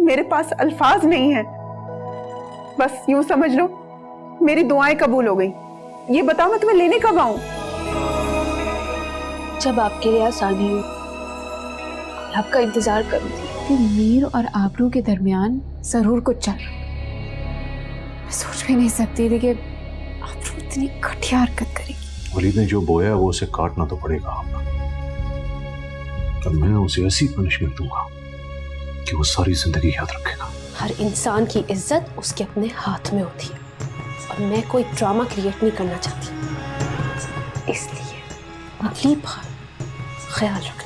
मेरे पास अल्फाज नहीं है। बस यूं समझ लो मेरी दुआएं कबूल हो गई। ये बताओ मैं तुम्हें लेने कब आऊं? जब आपके लिए आसानी हो, आपका इंतजार करूंगी। कि मीर और आबरू के दरमियान जरूर कुछ चल रहा। मैं सोच भी नहीं सकती थी कि आबरू इतनी घटिया हरकत करेगी। वलीद ने जो बोया वो उसे काटना तो पड़ेगा। तो मैं उसे ऐसी पनिशमेंट दूंगा कि वो सारी जिंदगी याद रखेगा। हर इंसान की इज्जत उसके अपने हाथ में होती है और मैं कोई ड्रामा क्रिएट नहीं करना चाहती, इसलिए अगली बार ख्याल रखना।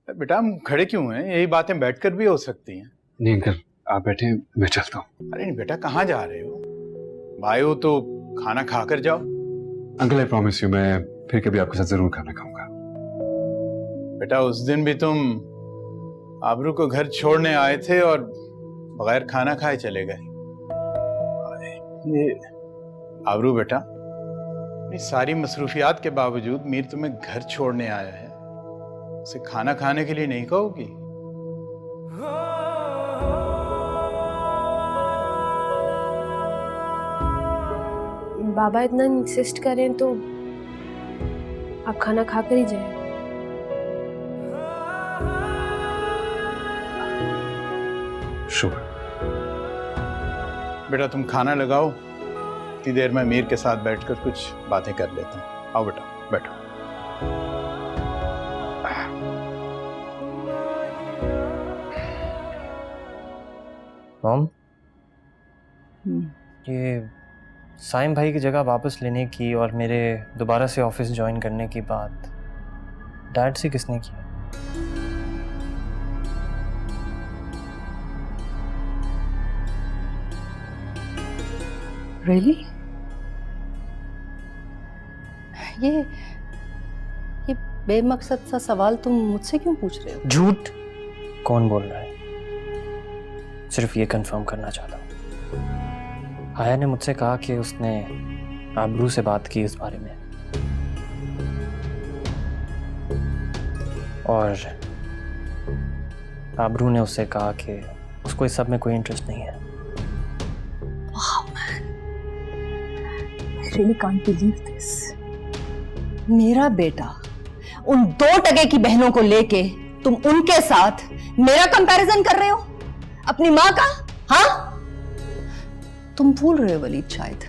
बेटा हम खड़े क्यों हैं? यही बातें बैठकर भी हो सकती हैं। नहीं अंकल आप बैठे, मैं चलता हूँ। अरे नहीं बेटा, कहाँ जा रहे हो? भाई हो तो खाना खा कर जाओ। अंकल आई प्रॉमिस यू, मैं फिर कभी आपके साथ जरूर खाना खाऊंगा। बेटा उस दिन भी तुम आबरू को घर छोड़ने आए थे और बगैर खाना खाए चले गए। ये आबरू बेटा, अपनी सारी मसरूफियात के बावजूद मीर तुम्हें घर छोड़ने आया है, उसे खाना खाने के लिए नहीं कहोगी? बाबा इतना इंसिस्ट करें तो आप खाना खाकर ही जाए। शुक्र। बेटा तुम खाना लगाओ, इतनी देर में मीर के साथ बैठकर कुछ बातें कर लेता हूँ। आओ बेटा बैठो। मॉम, ये साइम भाई की जगह वापस लेने की और मेरे दोबारा से ऑफिस ज्वाइन करने की बात डैड से किसने की? रियली? ये बेमकसद सा सवाल तुम मुझसे क्यों पूछ रहे हो? झूठ कौन बोल रहा है? सिर्फ ये कंफर्म करना चाहता हूँ। आया ने मुझसे कहा कि उसने आबरू से बात की इस बारे में, और आबरू ने उससे कहा कि उसको इस सब में कोई इंटरेस्ट नहीं है। Wow, man. I really can't believe this. मेरा बेटा उन 2% की बहनों को लेके तुम उनके साथ मेरा कंपैरिजन कर रहे हो अपनी माँ का? हाँ, तुम भूल रहे हो वलीद, शायद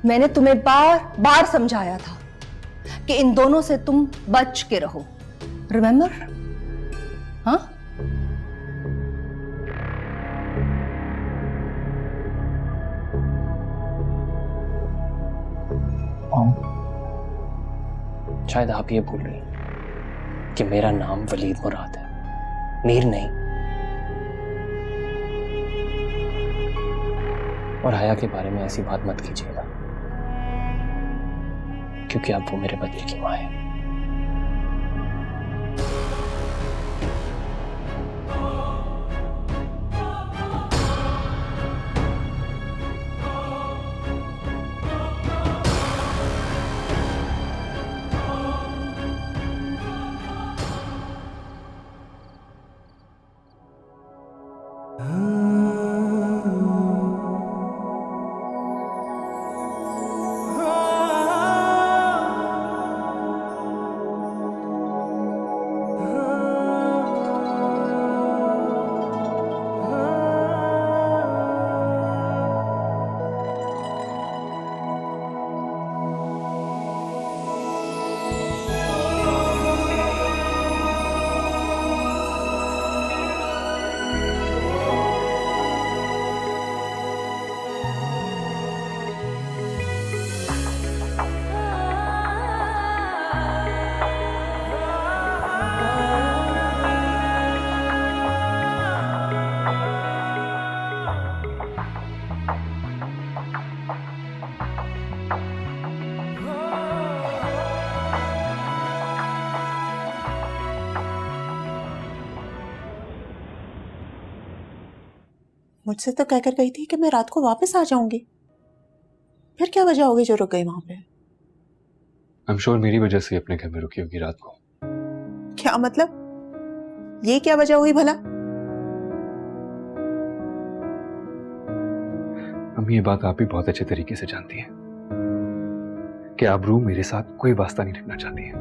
मैंने तुम्हें बार बार समझाया था कि इन दोनों से तुम बच के रहो। रिमेंबर? हाँ? शायद आप ये भूल रही हैं कि मेरा नाम वलीद मुराद है, मीर नहीं। और हया के बारे में ऐसी बात मत कीजिएगा, क्योंकि आप वो मेरे बच्चे की माँ है। मुझसे तो कहकर गई थी कि मैं रात को वापस आ जाऊंगी, फिर क्या वजह होगी जो रुक गई वहां पे? आई एम श्योर मेरी वजह से अपने घर में रुकी होगी रात को। क्या मतलब? ये क्या वजह हुई भला? अम्मी, ये बात आप भी बहुत अच्छे तरीके से जानती हैं कि आबरू मेरे साथ कोई वास्ता नहीं रखना चाहती है।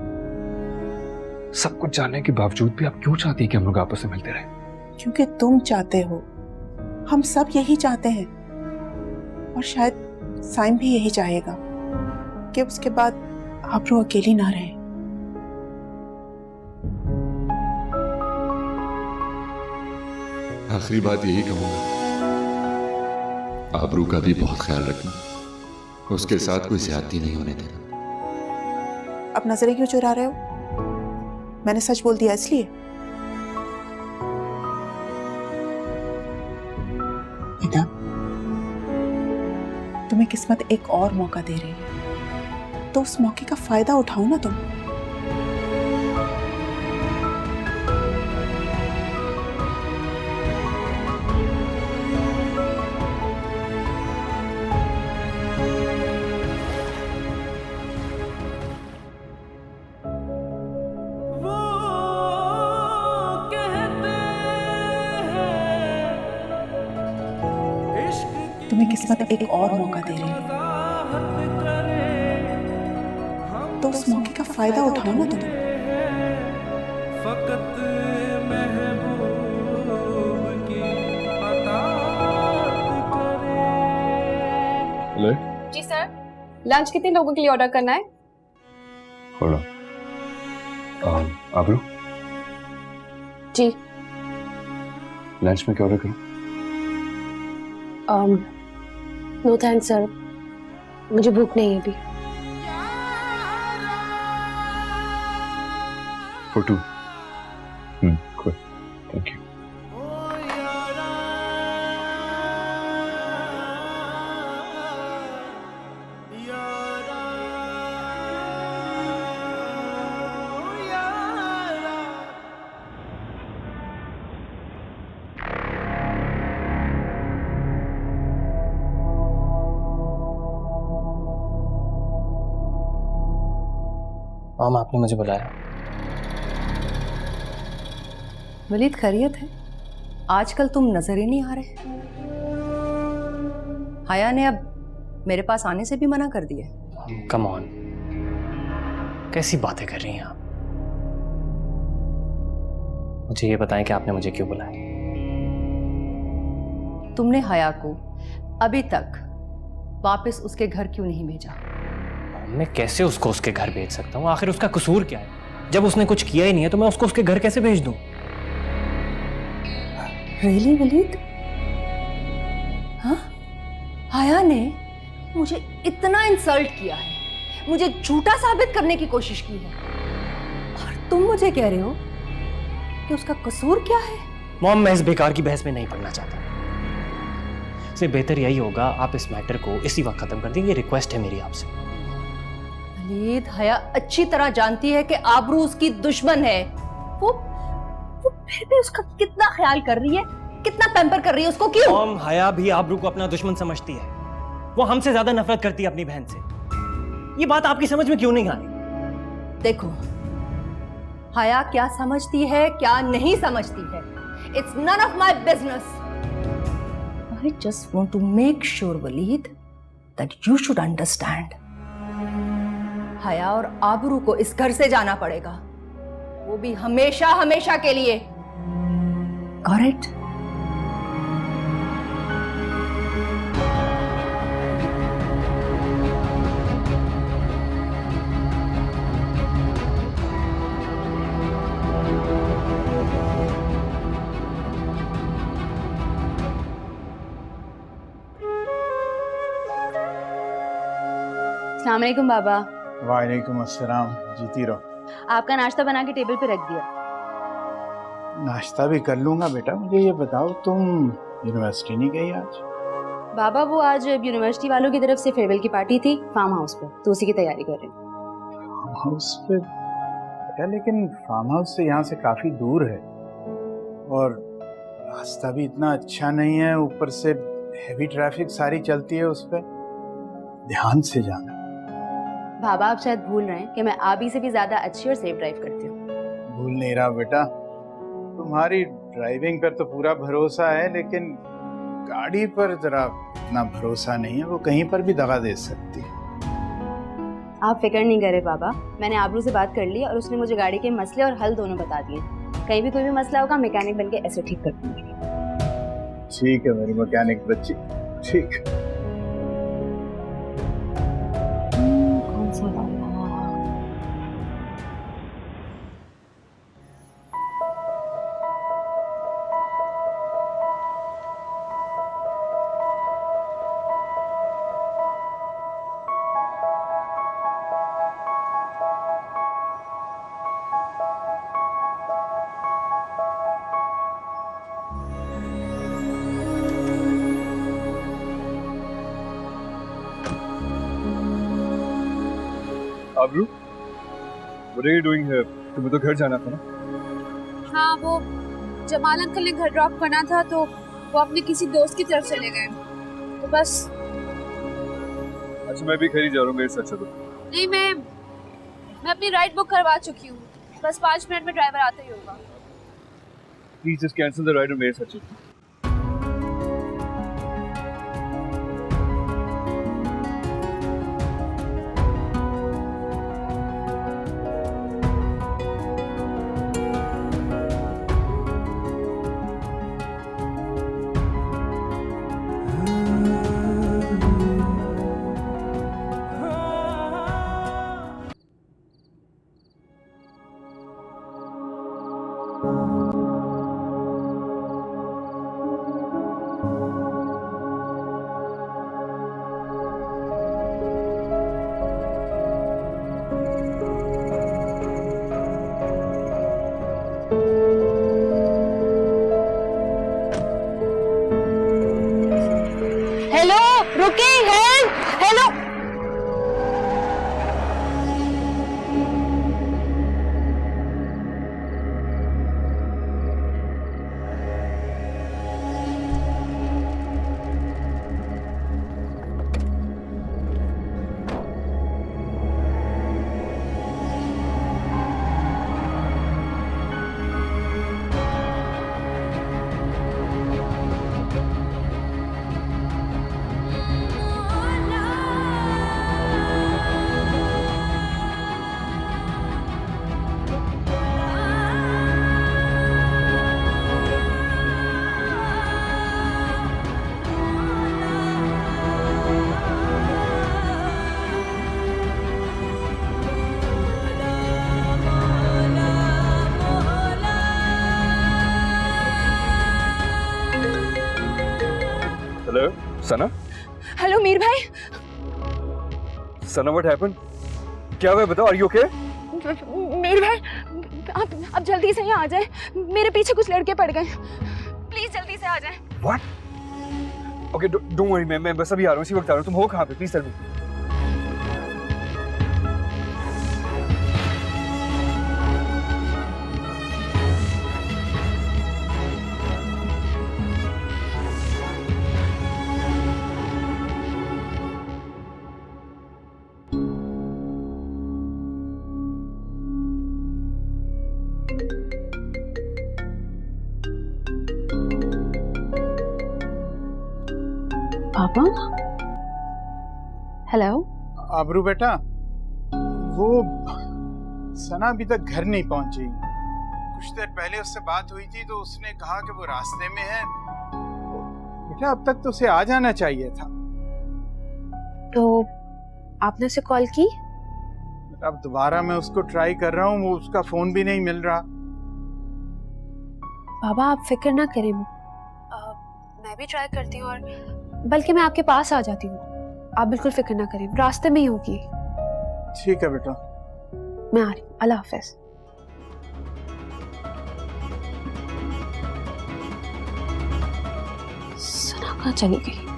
सब कुछ जानने के बावजूद भी आप क्यों चाहती हैं कि हम लोग आपस में मिलते रहें? क्योंकि तुम चाहते हो, हम सब यही चाहते हैं, और शायद साइम भी यही चाहेगा कि उसके बाद आबरू अकेली ना रहे। आखिरी बात यही कहूंगा, आबरू का भी बहुत ख्याल रखना, उसके साथ कोई ज्यादती नहीं होने देना। अब नजरें क्यों चुरा रहे हो? मैंने सच बोल दिया इसलिए? बेटा, तुम्हें किस्मत एक और मौका दे रही है, तो उस मौके का फायदा उठाओ ना तुम। तुम्हें किस्मत एक और मौका दे रही है, तो उस मौके का फायदा उठाओ ना तुम। हेलो जी सर, लंच कितने लोगों के लिए ऑर्डर करना है? आबरू, जी लंच में क्या ऑर्डर करूं? नो थैंक्स सर, मुझे भूख नहीं है अभी। For two. Cool. Thank you. माम, आपने मुझे बुलाया? वलीद, खैरियत है? आजकल तुम नजर ही नहीं आ रहे। हया ने अब मेरे पास आने से भी मना कर दिया। कम ऑन, कैसी बातें कर रही हैं आप? मुझे ये बताएं कि आपने मुझे क्यों बुलाया? तुमने हया को अभी तक वापस उसके घर क्यों नहीं भेजा? मैं कैसे उसको उसके घर भेज सकता हूँ? आखिर उसका कसूर क्या है? जब उसने कुछ किया ही नहीं है तो मैं उसको उसके घर कैसे भेज दूं? रियली वलीद? हाँ, हया ने मुझे इतना इंसल्ट किया है, मुझे झूठा साबित करने की कोशिश की है, और तुम मुझे कह रहे हो कि उसका कसूर क्या है? मॉम, मैं इस बेकार की बहस में नहीं पड़ना चाहता। इससे बेहतर यही होगा आप इस मैटर को इसी वक्त खत्म कर दें। ये रिक्वेस्ट है मेरी आपसे। वलीद, हया अच्छी तरह जानती है कि आबरू उसकी दुश्मन है। वो फिर भी उसका कितना ख्याल कर रही है, कितना पैम्पर कर रही है उसको। क्यों? मॉम, हया भी आबरू को अपना दुश्मन समझती है। वो हमसे ज्यादा नफरत करती है अपनी बहन से। ये बात आपकी समझ में क्यों नहीं आ रही? देखो, हया क्या समझती है क्या नहीं समझती है, it's none of my business. I just want to make sure Walid that you should understand. Haya और आबरू को इस घर से जाना पड़ेगा, वो भी हमेशा हमेशा के लिए। करेक्ट? अस्सलाम वालेकुम बाबा। वालेकुम अस्सलाम। जीती रहो। आपका नाश्ता बना के टेबल पे रख दिया। नाश्ता भी कर लूंगा बेटा। मुझे ये बताओ, तुम यूनिवर्सिटी नहीं गई आज? बाबा, वो आज यूनिवर्सिटी वालों की तरफ से फेयरवेल की पार्टी थी फार्म हाउस पे, तो उसी की तैयारी कर रहे हैं। फार्म हाउस पे बेटा? लेकिन फार्म हाउस से यहाँ से काफी दूर है, और रास्ता भी इतना अच्छा नहीं है, ऊपर से हैवी ट्रैफिक सारी चलती है उस पर। ध्यान से जाना। बाबा, आप शायद भूल रहे हैं कि मैं आबी से भी ज्यादा अच्छी और सेफ ड्राइव करती हूँ। भूल नहीं रहा बेटा, तुम्हारी ड्राइविंग पर तो पूरा भरोसा है, लेकिन गाड़ी पर जरा इतना भरोसा नहीं है, वो कहीं पर भी दगा दे सकती है। आप फिक्र नहीं करें बाबा, मैंने आबरू से बात कर ली और उसने मुझे गाड़ी के मसले और हल दोनों बता दिए। कहीं भी कोई भी मसला होगा मैकेनिक बनके ऐसे ठीक कर दूंगी। ठीक है मेरी मैकेनिक बच्ची, ठीक। कौन सा वाला? आबरू, what are you doing here? तुम्हें तो घर जाना था ना? हाँ, वो जमाल अंकल ने घर ड्रॉप करना था तो वो अपने किसी दोस्त की तरफ चले गए, तो बस। अच्छा, मैं भी घर ही जा रहा हूँ, मेरे साथ चलो। नहीं, मैं अपनी राइड बुक करवा चुकी हूँ, बस 5 मिनट में ड्राइवर आता ही होगा। Please just cancel the ride और मेरे साथ चलो। हेलो, रुके, हेलो। हेलो सना। हेलो मीर भाई। सना, व्हाट हैपेंड? क्या हुआ बताओ, आर यू ओके? मीर भाई, आप जल्दी से यहाँ आ जाए, मेरे पीछे कुछ लड़के पड़ गए, प्लीज जल्दी से आ जाए। व्हाट? ओके, डोंट वरी, मैं बस अभी आ रहा हूँ, इसी वक्त आ रहा हूँ। तुम हो कहाँ पे? Please tell me. Papa, hello. आबरू बेटा, वो सना अभी तक घर नहीं पहुंची। कुछ देर पहले उससे बात हुई थी तो उसने कहा कि वो रास्ते में है। बेटा, अब तक तो उसे आ जाना चाहिए था। तो आपने उसे कॉल की? अब दोबारा मैं उसको ट्राई कर रहा हूँ, वो उसका फोन भी नहीं मिल रहा। बाबा, आप फिक्र ना करें, मैं भी ट्राई करती हूँ, और बल्कि मैं आपके पास आ जाती हूँ। आप बिल्कुल फिक्र ना करें, रास्ते में ही होगी। ठीक है बेटा, मैं आ रही हूँ। अल्लाह हाफिज। सना कहाँ चली गई?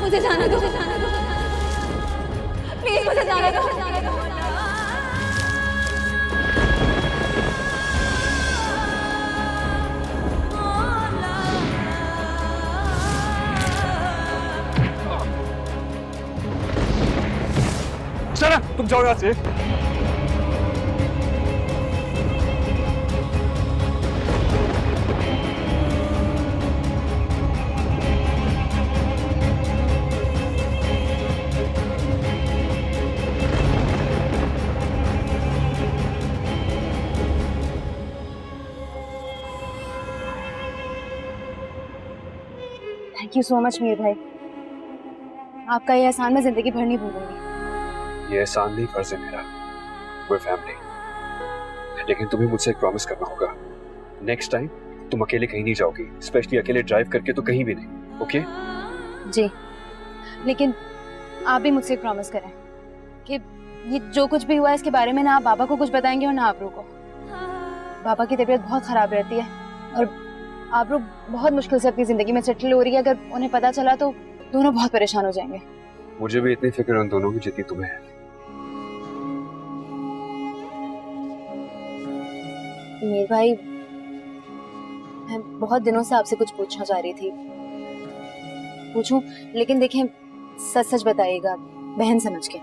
मुझे जाना दो, प्लीज मुझे जाना दो। जाओ यहाँ से। Thank you so much Mir भाई, आपका ये एहसान मैं जिंदगी भर नहीं भूलूंगी। ये एहसान नहीं, फर्ज है मेरा। वो फैमिली। लेकिन तुम्हें मुझसे एक प्रॉमिस करना होगा, नेक्स्ट टाइम तुम अकेले कहीं नहीं जाओगी, स्पेशली अकेले ड्राइव करके तो कहीं भी नहीं, ओके? जी, लेकिन आप भी मुझसे प्रॉमिस करें कि ये जो कुछ भी हुआ है इसके बारे में ना आप बाबा को कुछ बताएंगे और ना आबरू को। बाबा की तबीयत बहुत खराब रहती है और आबरू बहुत मुश्किल से अपनी जिंदगी में सेटल हो रही है। अगर उन्हें पता चला तो दोनों बहुत परेशान हो जाएंगे। मुझे भी इतनी फिक्र उन दोनों की जितनी तुम्हें है। मीर भाई, मैं बहुत दिनों से आपसे कुछ पूछना चाह रही थी, पूछूं? लेकिन देखें, सच सच बताइएगा, बहन समझ के।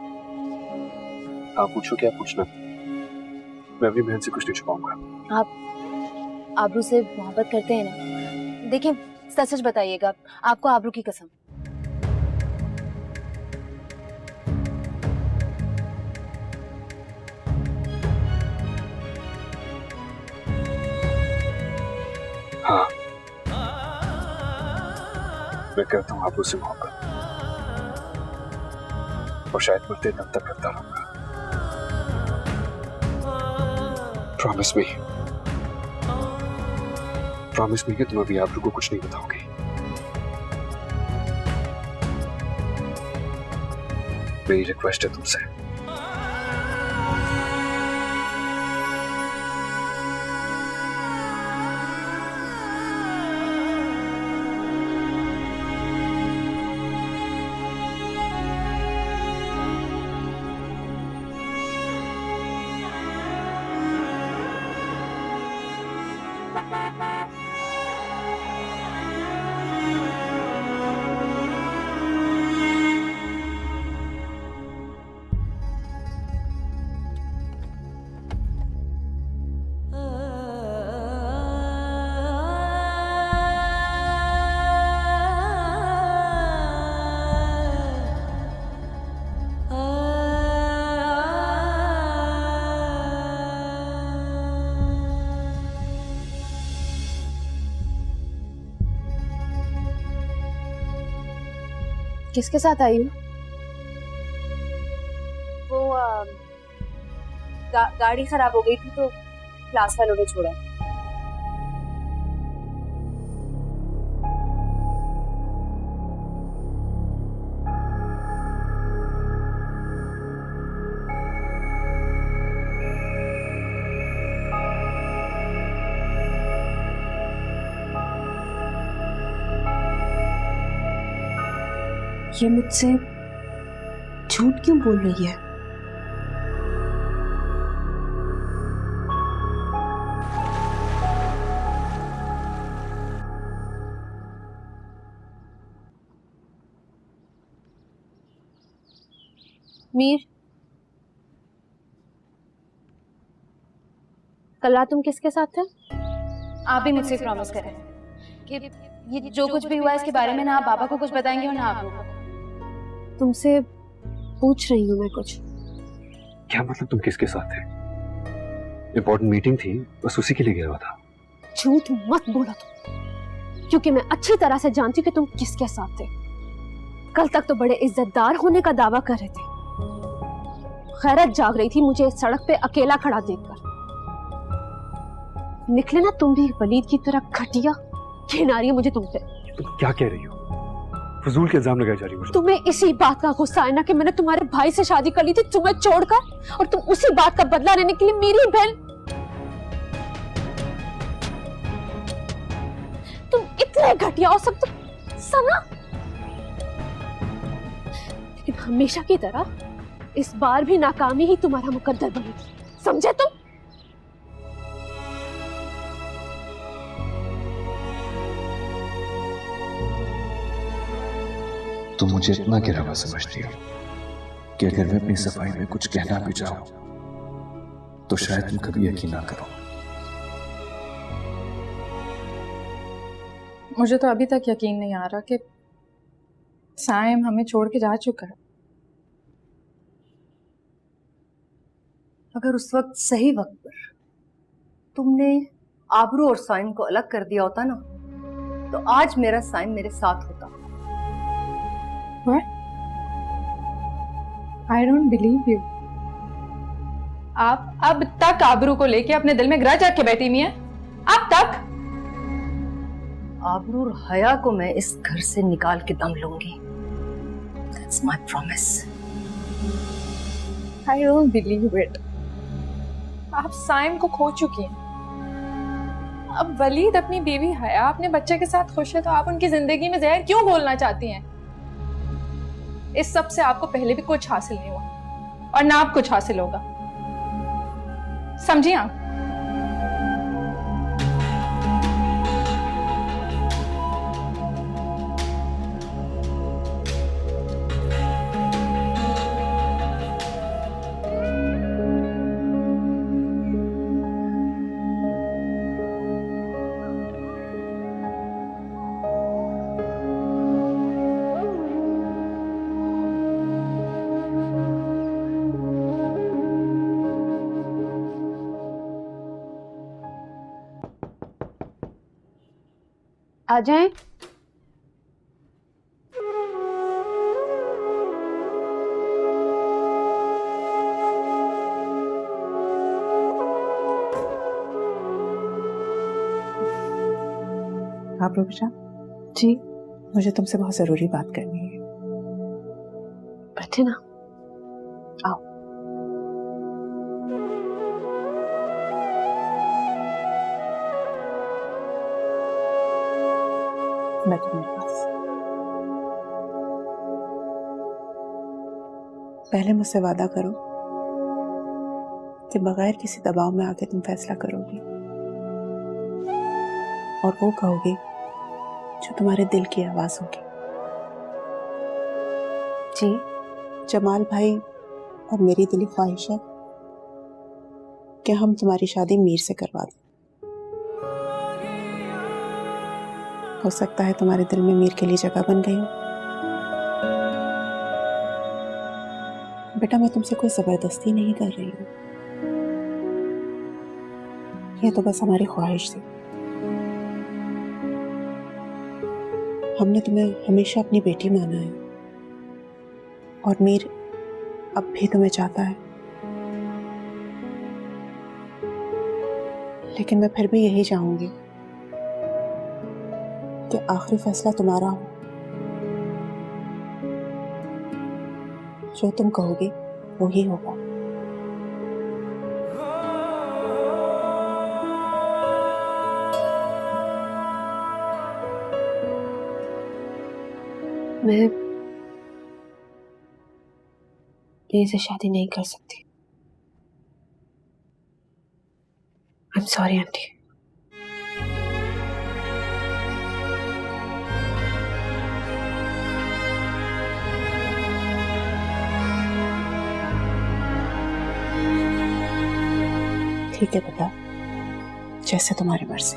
आप पूछो, क्या पूछना? मैं अपनी बहन से कुछ नहीं छुपाऊंगा। आप आबरू से मोहब्बत करते हैं ना? देखें, सच सच बताइएगा, आपको आबरू की कसम। हाँ, मैं करता हूँ आबरू से मोहब्बत, और शायद मरते दम तक करता रहूंगा। प्रॉमिस मी, प्रॉमिस मी कि तुम अभी आबरू को कुछ नहीं बताओगे। मेरी रिक्वेस्ट है तुमसे। किसके साथ आई हूँ? वो गाड़ी खराब हो गई थी तो क्लास वालों ने छोड़ा। ये मुझसे झूठ क्यों बोल रही है? मीर, कल रात तुम किसके साथ थे? आप भी मुझसे प्रॉमिस करें कि ये जो कुछ भी हुआ है इसके बारे में ना आप बाबा को कुछ बताएंगे और ना आबरू को। तुमसे पूछ रही हूँ मैं कुछ। क्या मतलब तुम किसके साथ थे? इंपॉर्टेंट मीटिंग थी, बस उसी के लिए गया हुआ था। झूठ मत बोला तुम, क्योंकि मैं अच्छी तरह से जानती हूँ कि तुम किसके साथ थे। कल तक तो बड़े इज्जतदार होने का दावा कर रहे थे। खैरत जाग रही थी मुझे इस सड़क पे अकेला खड़ा देखकर। निकले ना तुम भी वलीद की तरह घटिया। घिन आ रही है मुझे तुम पे। तुम क्या कह रही हो? फजूल के इल्जाम लगाए जा रही हो मुझे। तुम्हें इसी बात का गुस्सा है ना कि मैंने तुम्हारे भाई से शादी कर ली थी तुम्हें छोड़कर, और तुम उसी बात का बदला लेने के लिए मेरी बहन। तुम इतने घटिया हो सब तुम सना। लेकिन हमेशा की तरह इस बार भी नाकामी ही तुम्हारा मुकद्दर बनेगी, समझे तुम? तुम मुझे इतना गिरा हुआ समझती हो कि अगर मैं अपनी सफाई में कुछ कहना भी चाहूं तो शायद तुम कभी यकीन ना करो। मुझे तो अभी तक यकीन नहीं आ रहा कि साइम हमें छोड़ के जा चुका है। अगर उस वक्त सही वक्त पर तुमने आबरू और साइम को अलग कर दिया होता ना, तो आज मेरा साइम मेरे साथ होता। I don't believe you. आप अब तक आबरू को लेके अपने दिल में ग्रज रख के बैठी हुई हैं? अब तक? आबरू और हया को मैं इस घर से निकाल के दम लूंगी। That's my promise. I don't believe it. आप साइम को खो चुकी हैं। अब वलीद अपनी बीवी हया अपने बच्चे के साथ खुश है, तो आप उनकी जिंदगी में जहर क्यों घोलना चाहती हैं? इस सब से आपको पहले भी कुछ हासिल नहीं हुआ और ना अब कुछ हासिल होगा, समझिए आप? आ जाएं। आप रूपशा जी, मुझे तुमसे बहुत जरूरी बात करनी है। बैठे ना। आओ। बैठो मेरे पास। पहले मुझसे वादा करो कि बगैर किसी दबाव में आके तुम फैसला करोगी और वो कहोगी जो तुम्हारे दिल की आवाज होगी। जी। जमाल भाई और मेरी दिली ख्वाहिश है कि हम तुम्हारी शादी मीर से करवा दें। हो सकता है तुम्हारे दिल में मीर के लिए जगह बन गई हो। बेटा, मैं तुमसे कोई जबरदस्ती नहीं कर रही हूँ, ये तो बस हमारी ख्वाहिश थी। हमने तुम्हें हमेशा अपनी बेटी माना है और मीर अब भी तुम्हें चाहता है, लेकिन मैं फिर भी यही चाहूंगी कि आखिरी फैसला तुम्हारा हो। जो तुम कहोगे वो ही होगा। मैं मीर से शादी नहीं कर सकती। I am sorry aunty. ठीक है बेटा, जैसे तुम्हारी मर्जी।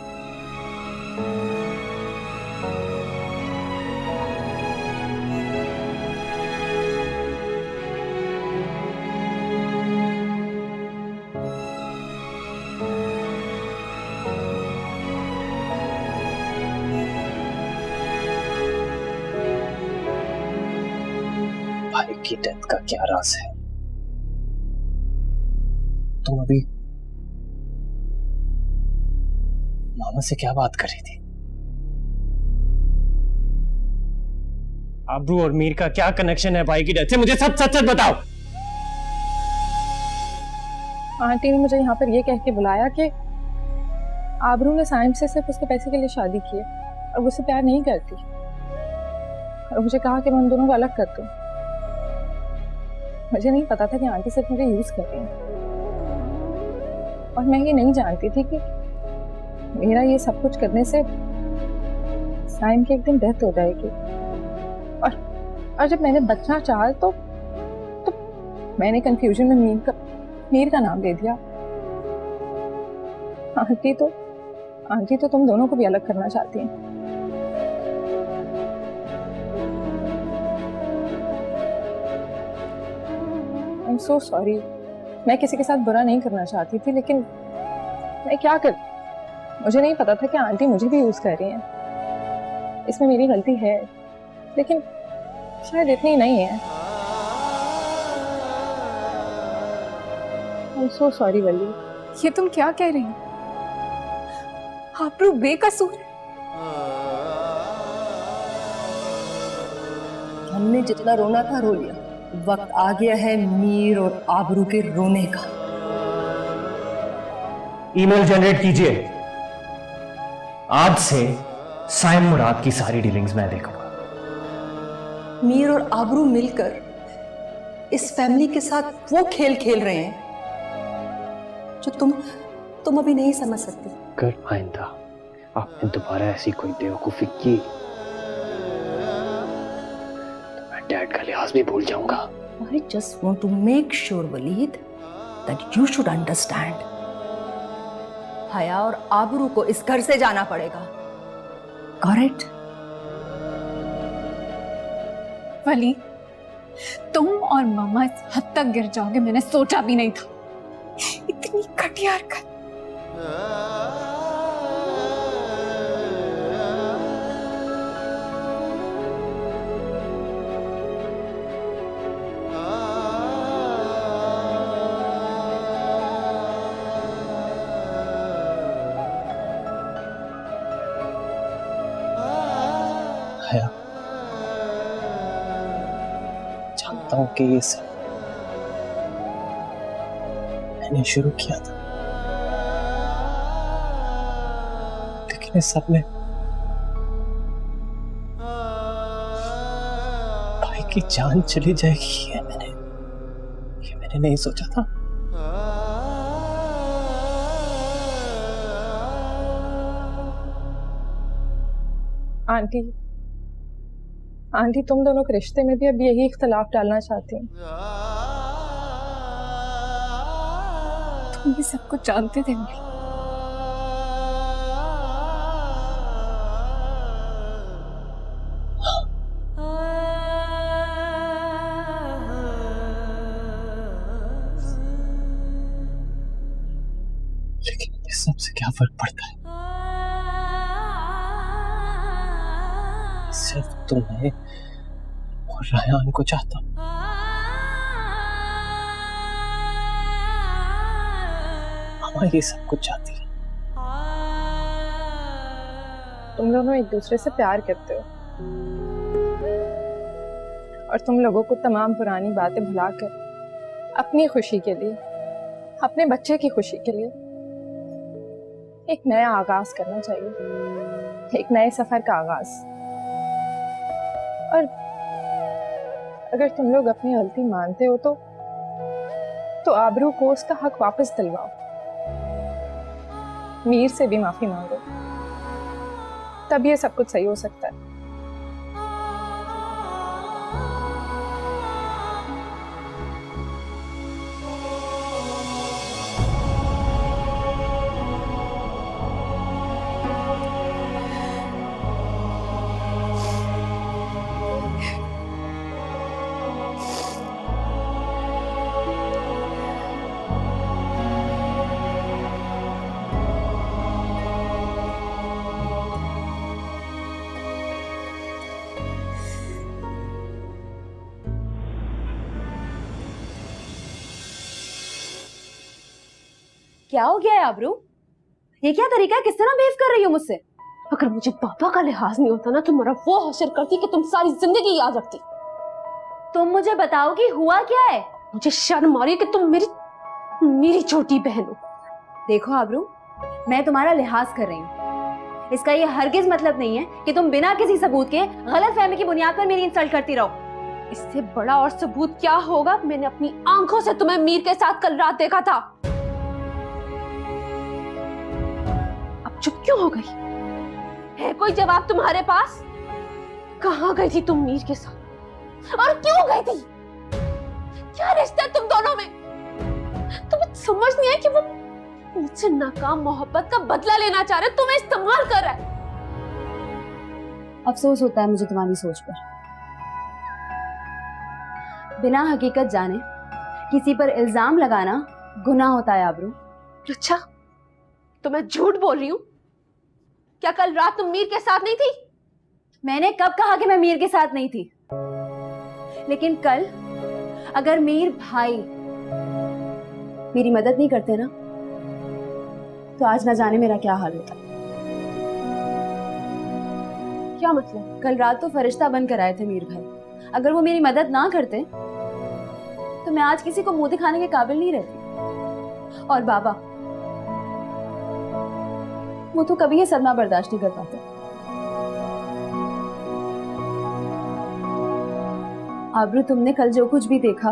भाई की डेथ का क्या राज है? तुम अभी मामा से क्या बात कर रही थी? आबरू और मीर का क्या कनेक्शन है भाई की डेथ से? मुझे सब सच सच बताओ। आंटी ने मुझे यहाँ पर ये कह के बुलाया कि आबरू ने साइम से सिर्फ उसके पैसे के लिए शादी की है और वो उससे प्यार नहीं करती, और मुझे कहा कि मैं उन दोनों को अलग कर दूं। मुझे नहीं पता था कि आंटी सिर्फ मुझे यूज कर रही है, और मैं ये नहीं जानती थी कि मेरा ये सब कुछ करने से साइम की एक दिन डेथ हो जाएगी। और जब मैंने बचना चाहा तो मैंने कंफ्यूजन में मीर का नाम दे दिया। आंटी तो तुम दोनों को भी अलग करना चाहती हैं। आई एम सो सॉरी, मैं किसी के साथ बुरा नहीं करना चाहती थी, लेकिन मैं क्या कर, मुझे नहीं पता था कि आंटी मुझे भी यूज कर रही हैं। इसमें मेरी गलती है, लेकिन शायद इतनी नहीं है। आई एम सो सॉरी वली। ये तुम क्या कह रही हो? आबरू बेकसूर है। हमने जितना रोना था रो लिया, वक्त आ गया है मीर और आबरू के रोने का। ईमेल जनरेट कीजिए। आज से साइम मुराद की सारी डीलिंग्स मैं देखूंगा। मीर और आबरू मिलकर इस फैमिली के साथ वो खेल खेल रहे हैं जो तुम अभी नहीं समझ सकती। कर आइंदा आपने दोबारा ऐसी कोई बेवकूफी की तो मैं डैड का लिहाज भी भूल जाऊंगा। I just want to make sure, Waleed, that you should understand. हया और आबरू को इस घर से जाना पड़ेगा। Correct? वली, तुम और मामा इस हद तक गिर जाओगे मैंने सोचा भी नहीं था। इतनी घटिया हरकत। हया, जानता हूं कि ये सब मैंने शुरू किया था, लेकिन इस सब में भाई की जान चली जाएगी ये मैंने नहीं सोचा था। आंटी तुम दोनों के रिश्ते में भी अब यही इख्तलाफ डालना चाहती हैं। तुम ये सब कुछ जानते थे मम्मी। लेकिन इस सब से क्या फर्क पड़ता है? सिर्फ तुम्हें और रायान को चाहता हूं। मामा ये सब कुछ चाहती है। तुम दोनों एक दूसरे से प्यार करते हो और तुम लोगों को तमाम पुरानी बातें भुलाकर अपनी खुशी के लिए, अपने बच्चे की खुशी के लिए एक नया आगाज करना चाहिए, एक नए सफर का आगाज। और अगर तुम लोग अपनी गलती मानते हो तो आबरू को उसका हक वापस दिलवाओ, मीर से भी माफी मांगो, तब ये सब कुछ सही हो सकता है। क्या हो गया है आबरू? ये क्या तरीका है? किस तरह बिहेव कर रही हो मुझसे? अगर मुझे पापा का लिहाज नहीं होता ना, तुम्हारा वो हशर करती कि तुम सारी जिंदगी याद रखती। तुम मुझे बताओ कि हुआ क्या है? मुझे शर्म आ रही है कि तुम मेरी छोटी बहन हो। देखो आबरू, मैं तुम्हारा लिहाज कर रही हूँ, इसका ये हरगिज मतलब नहीं है कि तुम बिना किसी सबूत के गलत फहमी की बुनियाद पर मेरी इंसल्ट करती रहो। इससे बड़ा और सबूत क्या होगा? मैंने अपनी आंखों से तुम्हें मीर के साथ कल रात देखा था। अब चुप क्यों हो गई? है कोई जवाब तुम्हारे पास? कहाँ गई थी तुम मीर के साथ और क्यों गई थी? क्या क्या रिश्ता है तुम दोनों में? तुम्हें समझ नहीं है कि वो मुझसे नाकाम मोहब्बत का बदला लेना चाह रहे, तुम्हें इस्तेमाल कर रहा है। अफसोस होता है मुझे तुम्हारी सोच पर। बिना हकीकत जाने किसी पर इल्जाम लगाना गुनाह होता है आबरू। अच्छा, तो मैं झूठ बोल रही हूँ? क्या कल रात तुम मीर के साथ नहीं थी? मैंने कब कहा कि मैं मीर के साथ नहीं थी? लेकिन कल अगर मीर भाई मेरी मदद नहीं करते ना, तो आज ना जाने मेरा क्या हाल होता। क्या मतलब? कल रात तो फरिश्ता बनकर आए थे मीर भाई। अगर वो मेरी मदद ना करते तो मैं आज किसी को मुंह दिखाने के काबिल नहीं रहती। और बाबा, वो तो कभी ये सदमा बर्दाश्त नहीं कर पाते। आबरू, तुमने कल जो कुछ भी देखा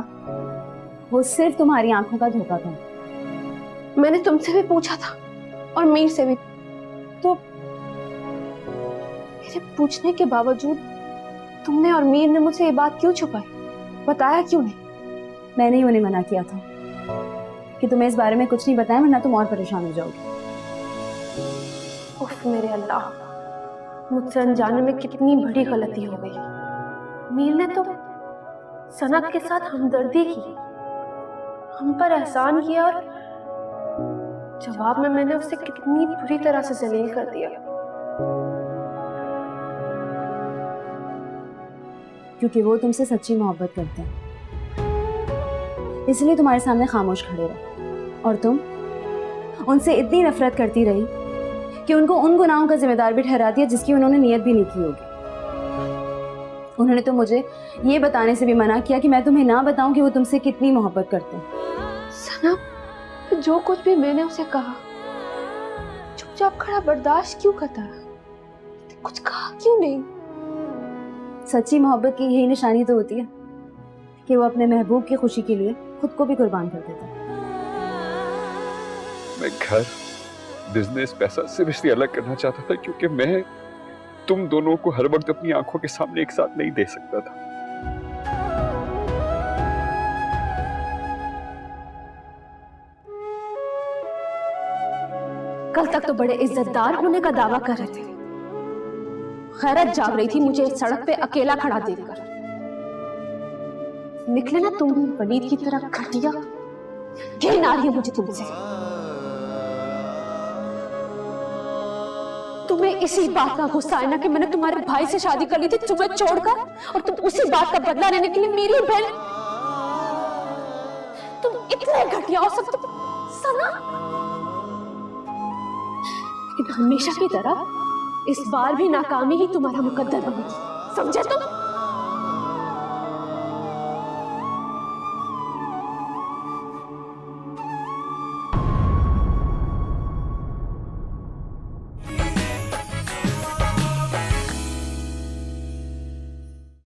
वो सिर्फ तुम्हारी आंखों का धोखा था। मैंने तुमसे भी पूछा था और मीर से भी, तो मेरे पूछने के बावजूद तुमने और मीर ने मुझसे ये बात क्यों छुपाई? बताया क्यों नहीं? मैंने ही उन्हें मना किया था कि तुम्हें इस बारे में कुछ नहीं बताया, वरना तुम और परेशान हो जाओगे। उफ मेरे अल्लाह, मुझसे अनजाने में कितनी बड़ी गलती हो गई। मीर ने तो सनत के साथ हमदर्दी की, हम पर एहसान किया, और जवाब में मैंने उसे कितनी बुरी तरह से जलील कर दिया। क्योंकि वो तुमसे सच्ची मोहब्बत करते हैं, इसलिए तुम्हारे सामने खामोश खड़े रहे। और तुम उनसे इतनी नफरत करती रही कि उनको उन गुनाहों का जिम्मेदार भी ठहरा दिया जिसकी उन्होंने नियत भी नहीं की होगी। उन्होंने तो मुझे ये बताने से भी मना किया कि मैं तुम्हें ना बताऊं कि वो तुमसे कितनी मोहब्बत करते हैं। सना, जो कुछ भी मैंने उसे कहा, चुपचाप खड़ा बर्दाश्त क्यों करता रहा? कुछ कहा क्यों नहीं? सच्ची मोहब्बत की यही निशानी तो होती है कि वो अपने महबूब की खुशी के लिए खुद को भी कुर्बान कर देता है। मैं घर, बिजनेस, पैसा सिर्फ इसलिए अलग करना चाहता था क्योंकि मैं तुम दोनों को हर वक्त अपनी आंखों के सामने एक साथ नहीं दे सकता था। कल तक तो बड़े इज्जतदार होने का दावा कर रहे थे। खैरत जाग रही थी मुझे इस सड़क पे अकेला खड़ा देखकर। निकले ना तुम वलीद की तरह घटिया। घिन आ रही है मुझे तुमसे। तुम्हें इसी बात का गुस्सा है ना कि मैंने तुम्हारे भाई से शादी कर ली थी तुम्हें छोड़कर, और तुम उसी बात का बदला लेने के लिए मेरी बहन। तुम इतने घटिया हो सकते सना। लेकिन हमेशा की तरह इस बार भी नाकामी ही तुम्हारा मुकद्दर बनेगी, समझे तुम?